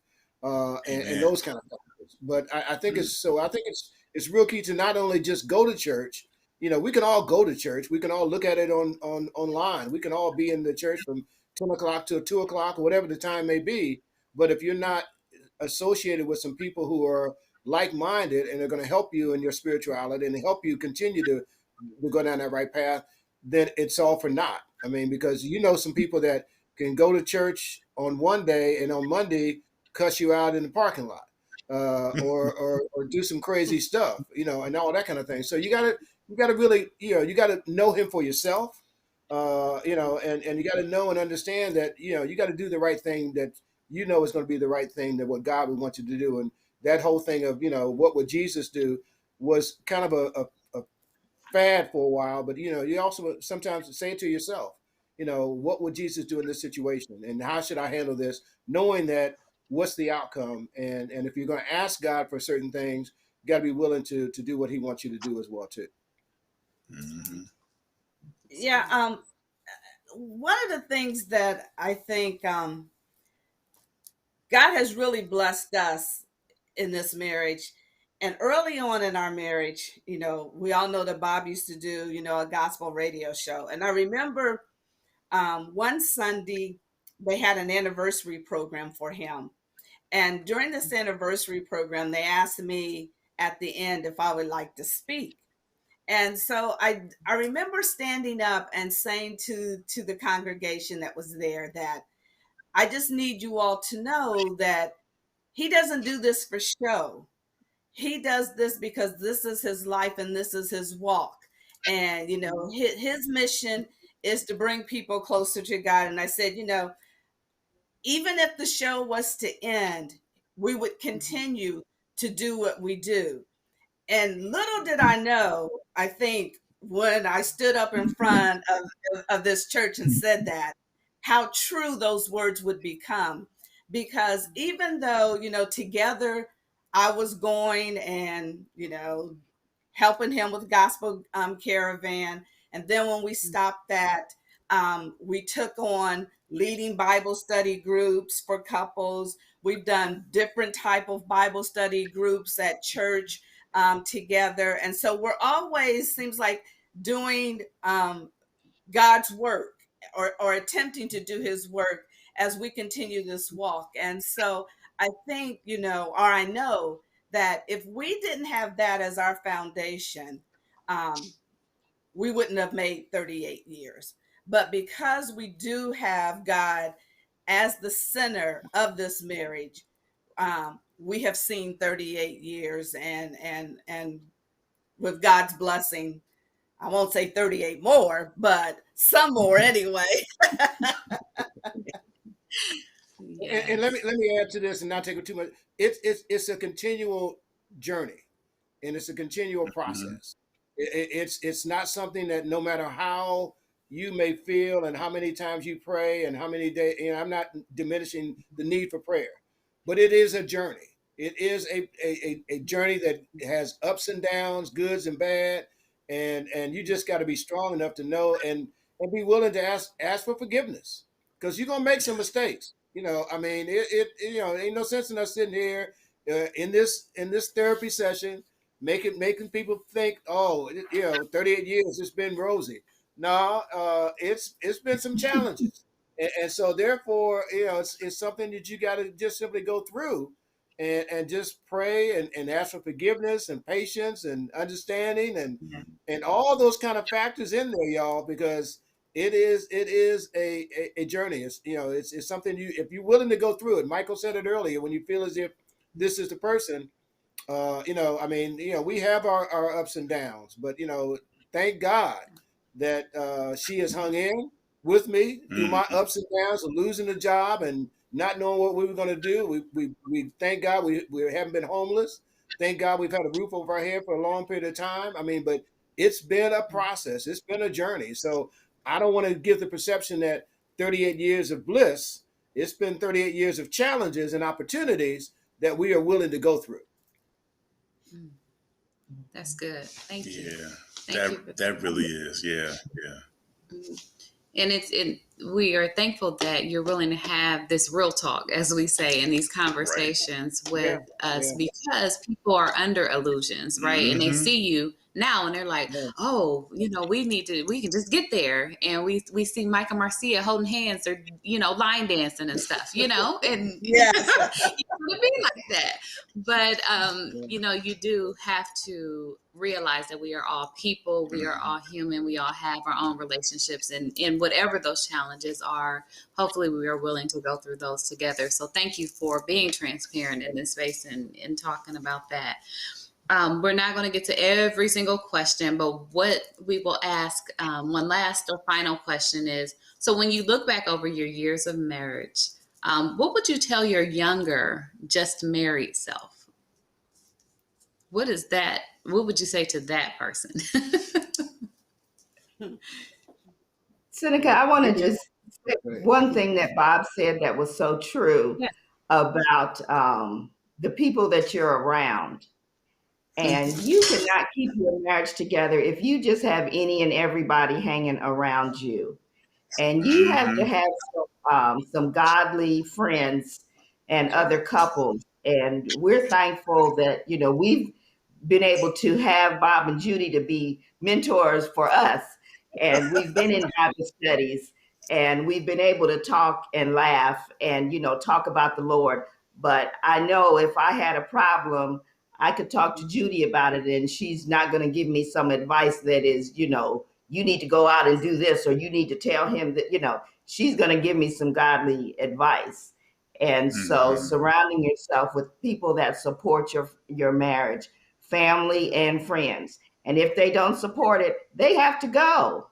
And those kind of things. But I think it's real key to not only just go to church. We can all go to church. We can all look at it online. We can all be in the church from 10 o'clock to 2 o'clock or whatever the time may be. But if you're not associated with some people who are like-minded and are going to help you in your spirituality and help you continue to go down that right path, then it's all for naught. I mean, because some people that can go to church on one day and on Monday cuss you out in the parking lot. Or do some crazy stuff, and all that kind of thing. So you gotta really, you gotta know him for yourself. and you got to know and understand that, you got to do the right thing that is going to be the right thing, that what God would want you to do. And that whole thing of, what would Jesus do was kind of a fad for a while, but you also sometimes say it to yourself, what would Jesus do in this situation, and how should I handle this, knowing that what's the outcome, and if you're going to ask God for certain things, you got to be willing to do what He wants you to do as well too. Mm-hmm. Yeah. One of the things that I think God has really blessed us in this marriage. And early on in our marriage, we all know that Bob used to do, a gospel radio show. And I remember one Sunday, they had an anniversary program for him. And during this anniversary program, they asked me at the end if I would like to speak. And so I remember standing up and saying to the congregation that was there that I just need you all to know that he doesn't do this for show. He does this because this is his life and this is his walk. And, his mission is to bring people closer to God. And I said, even if the show was to end, we would continue to do what we do. And little did I know, I think, when I stood up in front of this church and said that, how true those words would become. Because even though, together I was going and, helping him with Gospel Caravan. And then when we stopped that, we took on leading Bible study groups for couples. We've done different type of Bible study groups at church together. And so we're always, seems like, doing God's work or attempting to do his work as we continue this walk. And so I think, or I know that if we didn't have that as our foundation, we wouldn't have made 38 years. But because we do have God as the center of this marriage, we have seen 38 years, and with God's blessing, I won't say 38 more, but some more anyway. Yes. And let me add to this and not take it too much. It's a continual journey, and it's a continual process. It's not something that, no matter how you may feel and how many times you pray and how many days, I'm not diminishing the need for prayer, but it is a journey. It is a journey that has ups and downs, goods and bad, and you just got to be strong enough to know and be willing to ask for forgiveness, because you're gonna make some mistakes. I mean, ain't no sense in us sitting here in this therapy session making people think, oh, 38 years it's been rosy. No, it's been some challenges, and so therefore, it's something that you got to just simply go through, and just pray and ask for forgiveness and patience and understanding and all those kind of factors in there, y'all, because it is a journey. It's something, if you're willing to go through it. Michael said it earlier, when you feel as if this is the person, we have our ups and downs, but thank God that she has hung in with me through my ups and downs of losing a job and not knowing what we were going to do. We thank God we haven't been homeless. Thank God we've had a roof over our head for a long period of time. I mean, but it's been a process. It's been a journey. So I don't want to give the perception that 38 years of bliss. It's been 38 years of challenges and opportunities that we are willing to go through. That's good. Thank you. Yeah, Thank you. that really is. Yeah. And we are thankful that you're willing to have this real talk, as we say, in these conversations with us, because people are under illusions, right? And they see you now and they're like, oh, we can just get there. And we see Micah Marcia holding hands or, line dancing and stuff, and Yeah. to be like that. But, you do have to realize that we are all people, we are all human, we all have our own relationships, and whatever those challenges are, hopefully we are willing to go through those together. So thank you for being transparent in this space and talking about that. we're not going to get to every single question, but what we will ask, one last or final question is, so when you look back over your years of marriage, what would you tell your younger, just married self? What is that? What would you say to that person? Seneca, I want to just say one thing that Bob said that was so true Yeah. about the people that you're around. And you cannot keep your marriage together if you just have any and everybody hanging around you. And you have to have some godly friends and other couples. And we're thankful that, you know, we've been able to have Bob and Judy to be mentors for us. And we've been in Bible studies and we've been able to talk and laugh and, you know, talk about the Lord. But I know if I had a problem, I could talk to Judy about it and she's not going to give me some advice that is, you know, you need to go out and do this, or you need to tell him that, you know, she's going to give me some godly advice. And so surrounding yourself with people that support your marriage, family and friends. And if they don't support it, they have to go.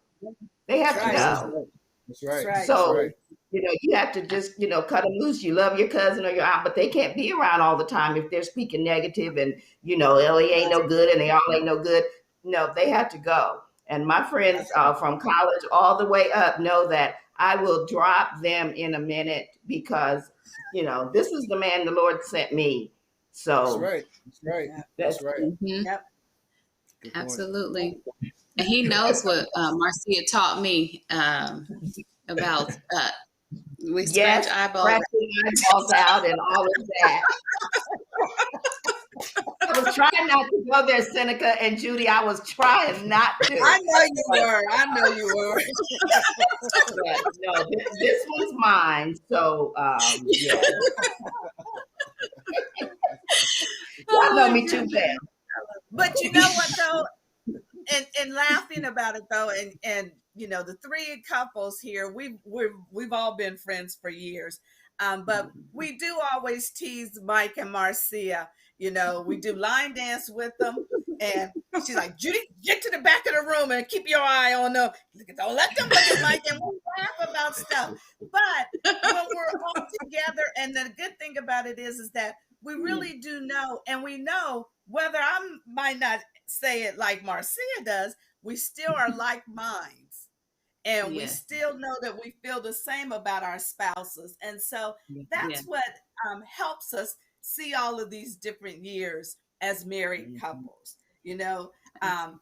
They have to go. That's right. So, you know, you have to just, you know, cut them loose. You love your cousin or your aunt, but they can't be around all the time if they're speaking negative and, you know, Ellie ain't no good and they all ain't no good. No, they have to go. And my friends from college all the way up know that I will drop them in a minute because, you know, this is the man the Lord sent me. So That's right. Mm-hmm. Yep. Absolutely. And he knows what Marcia taught me about we scratch eyeballs out and all of that. I was trying not to go there, Seneca and Judy. I was trying not to. I know you were. But no, this was mine. So, yeah. Y'all know me too bad. But you know what, though? And laughing about it, though, and you know, the three couples here, we've all been friends for years. But we do always tease Mike and Marcia. You know, we do line dance with them. And she's like, Judy, get to the back of the room and keep your eye on them. Don't let them look at Mike, and we'll laugh about stuff. But when we're all together, and the good thing about it is that we really do know, and we know whether I might not say it like Marcia does, we still are like minds. And we still know that we feel the same about our spouses. And so that's what helps us see all of these different years as married couples. You know,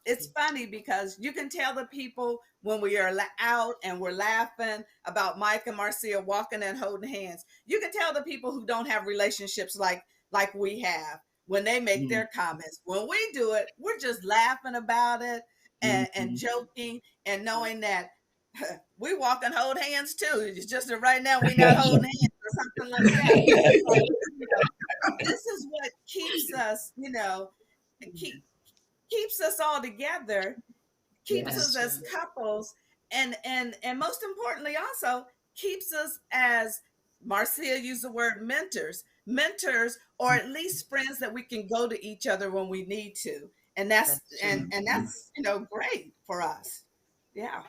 it's funny because you can tell the people when we are out and we're laughing about Mike and Marcia walking and holding hands. You can tell the people who don't have relationships like we have when they make their comments. When we do it, we're just laughing about it and joking and knowing that we walk and hold hands too. It's just that right now we're not holding hands or something like that. This is what keeps us, you know, keeps us all together, keeps us as couples, and most importantly also keeps us, as Marcia used the word, mentors, or at least friends that we can go to each other when we need to. And that's you know, great for us. Yeah.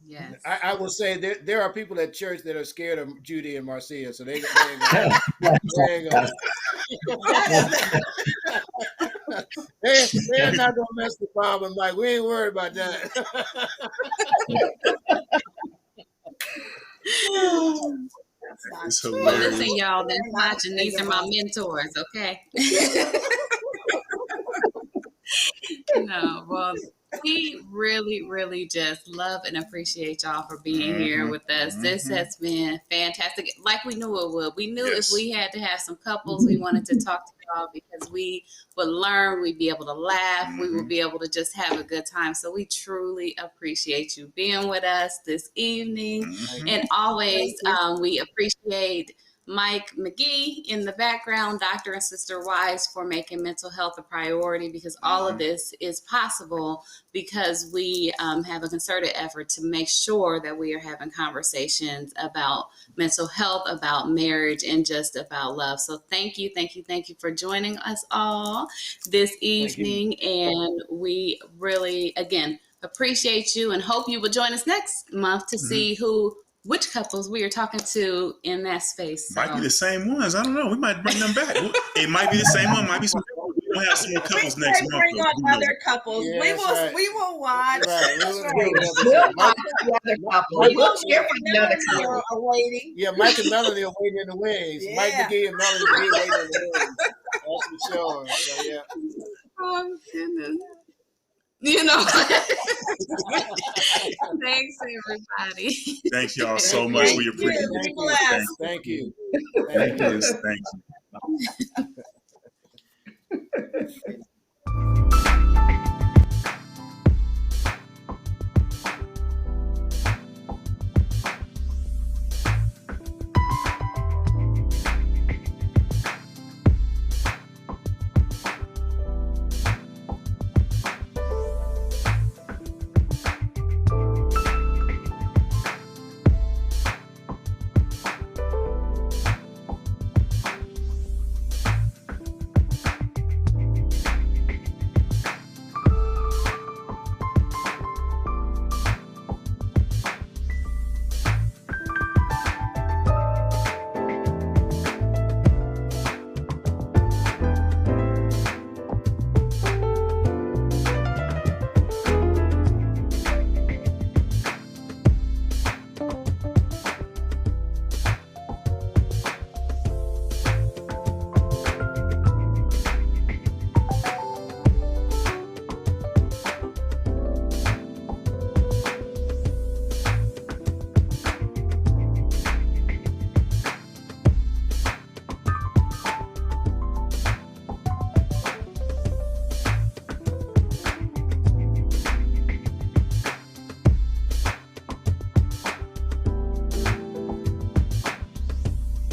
Yes. I will say there are people at church that are scared of Judy and Marcia, so they're not gonna mess with Bob and Mike. We ain't worried about that. It's Well, hilarious. listen, y'all, that's watching. These are my mentors, okay? No, well, we really, really just love and appreciate y'all for being here with us. This has been fantastic. Like we knew it would. We knew if we had to have some couples, we wanted to talk to y'all because we would learn, we'd be able to laugh, we would be able to just have a good time. So we truly appreciate you being with us this evening. And always, we appreciate Mike McGee in the background, Dr. and Sister Wise, for making mental health a priority, because all of this is possible because we have a concerted effort to make sure that we are having conversations about mental health, about marriage, and just about love. So thank you for joining us all this evening. And we really, again, appreciate you and hope you will join us next month to see which couples we are talking to in that space. So. Might be the same ones. I don't know. We might bring them back. It might be the same one. Might be some. We'll have some more couples next month. Bring on other couples. Yeah, we will watch. Right. We'll watch the other couple. We'll cheer for the other couple. Awaiting. Yeah, Mike and Melanie are waiting in the wings. Yeah. Mike McGee and Melanie McGee waiting in the wings. That's for sure. So, yeah. Oh, goodness. You know. Thanks, everybody. Thank y'all so much. We appreciate it. Thank you. Thank you. Thank you.